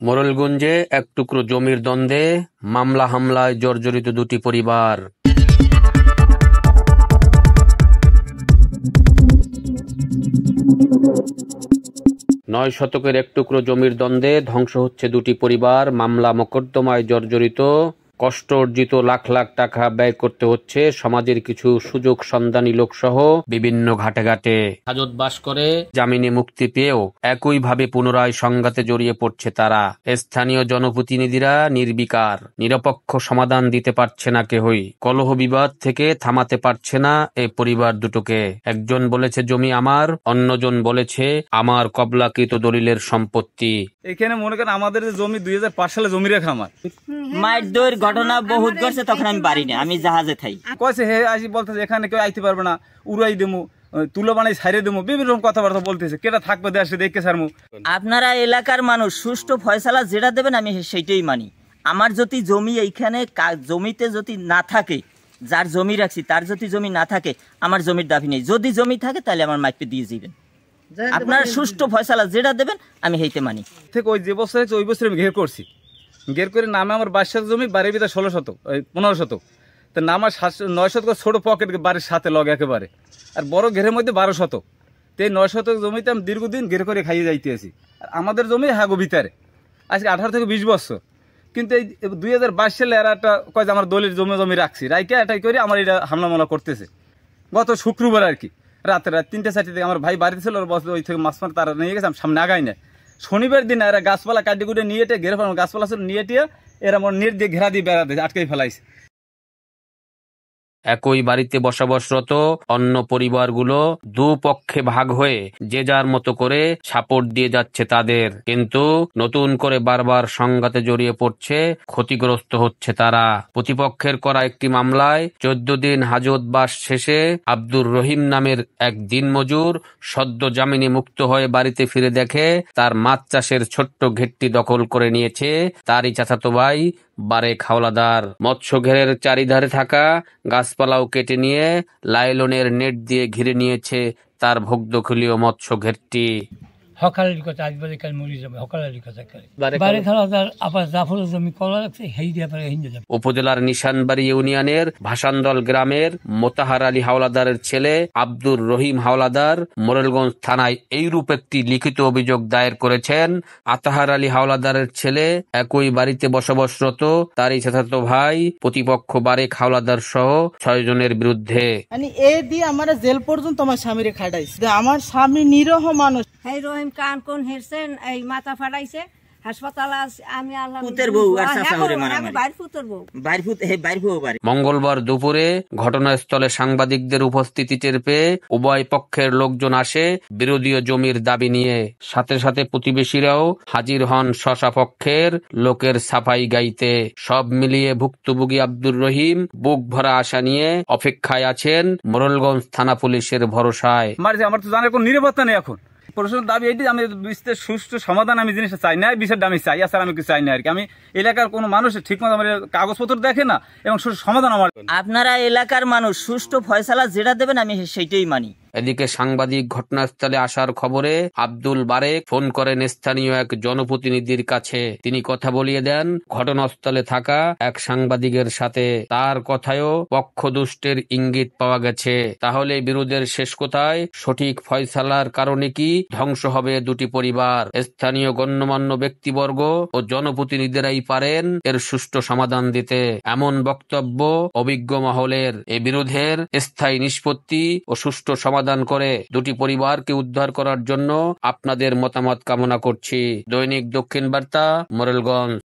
মোরেলগঞ্জে এক টুকরো জমির দ্বন্দ্বে মামলা হামলায় জর্জরিত দুটি পরিবার। ৯ শতকের এক টুকরো জমির দ্বন্দ্বে ধ্বংস হচ্ছে দুটি পরিবার। মামলা মোকদ্দমায় জর্জরিত, কষ্ট অর্জিত লাখ লাখ টাকা ব্যয় করতে হচ্ছে সমাজের কিছু সুযোগ সন্ধানী লোকসহ বিভিন্ন ঘাটে ঘাটে। হাজত বাস করে জামিনে মুক্তি পেয়েও একইভাবে পুনরায় সংঘাতে জড়িয়ে পড়ছে তারা। স্থানীয় জনপ্রতিনিধিরা নির্বিকার, নিরপেক্ষ সমাধান দিতে পারছে না কেহই। কলহ বিবাদ থেকে থামাতে পারছে না এই পরিবার দুটোকে। একজন বলেছে জমি আমার, অন্যজন বলেছে আমার কবলাকৃত দলিলের সম্পত্তি। এখানে মনে করেন আমাদের জমি 2005 সালে জমি রেখা আমার মায়ের দইয়ের ঘটনা বহুত ঘটছে, তখন আমি বাড়ি না, আমি জাহাজে থাই। কয়েছে হে আসি বলতেছে এখানে কেউ আইতে পারবে না, উড়াই দেবো, তুলো বানাই ছাইরে দেবো, বিভিন্ন রকম কথাবার্তা বলতেছে। কেটা থাকবে দেশে দেখে সারমু। আপনারা এলাকার মানুষ সুষ্ঠু ফয়সালা যেটা দেবেন আমি সেইটাই মানি। আমার যদি জমি এইখানে জমিতে যদি না থাকে, যার জমি রাখছি তার যদি জমি না থাকে, আমার জমির দাবি নেই। যদি জমি থাকে তাহলে আমার মাইপে দিয়ে দিবেন। আপনারা সুষ্ঠু ফয়সালা যেটা দেবেন আমি সেইতে মানি। ঠিক ওই যে বছর হয়েছে ওই বছর আমি ঘের করছি, ঘের করে নামে আমার 22 শতক জমি, বাড়ির ভিতরে 16 শতক, 15 শতক। তো নামার 9 শতক ছোট পকেট বাড়ির সাথে লগ একেবারে, আর বড় ঘেরের মধ্যে 12 শতক। তো এই 9 শতক জমিতে আমি দীর্ঘদিন ঘের করে খাইয়ে যাইতে আছি। আর আমাদের জমি হাগো ভিতরে আজকে 18 থেকে 20 বছর। কিন্তু এই 2022 সালে এরা একটা কয় যে আমার দলিল জমি রাখছি, রাইকে এটাই করে আমার এটা হামলা মামলা করতেছে। গত শুক্রবার আর কি রাত 3-4 থেকে আমার ভাই বাড়িতে ছিল, ওর বস ওই থেকে মাছ মার তারা নিয়ে গেছে, আমি সামনে আগাই না। শনিবার দিন এরা গাছপালা কাটি কুটে নিয়ে ঘেরে ফেলাম, গাছপালা ছিল নিয়ে এরা আমার নেট দিয়ে ঘেরা দিয়ে বেড়া দিয়ে আটকে ফেলাইছে। একই বাড়িতে বসবাসরত অন্য পরিবারগুলো দুপক্ষে ভাগ হয়ে যে যার মতো করে সাপোর্ট দিয়ে যাচ্ছে তাদের, কিন্তু নতুন করে বারবার সংঘাতে জড়িয়ে পড়ছে, ক্ষতিগ্রস্ত হচ্ছে তারা। প্রতিপক্ষের করা একটি মামলায় 14 দিন হাজতবাস শেষে আব্দুর রহিম নামের এক দিনমজুর সদ্য জামিনে মুক্ত হয়ে বাড়িতে ফিরে দেখে তার মাছ চাষের ছোট্ট ঘেরটি দখল করে নিয়েছে তারই চাচাতো ভাই বারেক হাওলাদার। মৎস্য ঘেরের চারিধারে থাকা গাছপালাও কেটে নিয়ে লাইলনের নেট দিয়ে ঘিরে নিয়েছে তার ভোগদখলীয় মৎস্য ঘেরটি। সকালের কথা আজ বলে কাল মরি যাবে, সকালের কথা বারে খালাদার আবার জাফর জমি কলা রাখছে, সেই দিয়ে পরে হিন্দে যাবে। উপজেলার নিশানবাড়ি ইউনিয়নের ভাসানদল গ্রামের মোতাহার আলী হাওলাদারের ছেলে আব্দুর রহিম হাওলাদার মোরেলগঞ্জ থানায় এইরূপ একটি লিখিত অভিযোগ দায়ের করেছেন। আতাহার আলী হাওলাদারের ছেলে একই বাড়িতে বসবাসরত তারই চাচাতো ভাই প্রতিপক্ষ বারেক হাওলাদার সহ 6 জনের বিরুদ্ধে। এ দিয়ে আমার জেল পর্যন্ত আমার স্বামীরে খাটাইছে। আমার স্বামী নিরহ মানুষ, কান কোন হেরছেন, এই মাথা ফাটাইছে, হাসপাতাল আমি মঙ্গলবার দুপুরে ঘটনাস্থলে সাংবাদিকদের উপস্থিতি টের পেয়ে উভয় পক্ষের লোকজন আসে বিরোধীয় জমির দাবি নিয়ে। সাথে সাথে প্রতিবেশীরাও হাজির হন শশা পক্ষের লোকের সাফাই গাইতে। সব মিলিয়ে ভুক্তভোগী আব্দুর রহিম বুক ভরা আশা নিয়ে অপেক্ষায় আছেন মোরেলগঞ্জ থানা পুলিশের ভরসায়। আমার তো জানার কোনো নিরাপত্তা নেই এখন। প্রশ্নের দাবি এটি, আমি বিচারের সুষ্ঠু সমাধান আমি জিনিসটা চাই না, বিচারটা আমি চাই, আসলে আমি কিছু চাই না আর কি। আমি এলাকার কোনো মানুষ ঠিকমতো আমার কাগজপত্র দেখে না এবং সুষ্ঠু সমাধান আমার। আপনারা এলাকার মানুষ সুষ্ঠু ফয়সালা যেটা দেবেন আমি সেইটাই মানি। এদিকে সাংবাদিক ঘটনাস্থলে আসার খবরে আব্দুল বারেক ফোন করেন স্থানীয় এক জনপ্রতিনিধির কাছে। তিনি কথা বলিয়ে দেন ঘটনাস্থলে থাকা এক সাংবাদিকের সাথে। তার কথায়ও পক্ষদুষ্টের ইঙ্গিত পাওয়া গেছে। তাহলে বিরোধের শেষ কোথায়? সঠিক ফয়সালার কারণে কি ধ্বংস হবে দুটি পরিবার? স্থানীয় গণ্যমান্য ব্যক্তিবর্গ ও জনপ্রতিনিধিরাই পারেন এর সুষ্ঠু সমাধান দিতে, এমন বক্তব্য অভিজ্ঞ মহলের। এ বিরোধের স্থায়ী নিষ্পত্তি ও সুষ্ঠু সমাধান করে দুটি পরিবারকে উদ্ধার করার জন্য আপনাদের মতামত কামনা করছি। দৈনিক দক্ষিণ বার্তা, মোরেলগঞ্জ।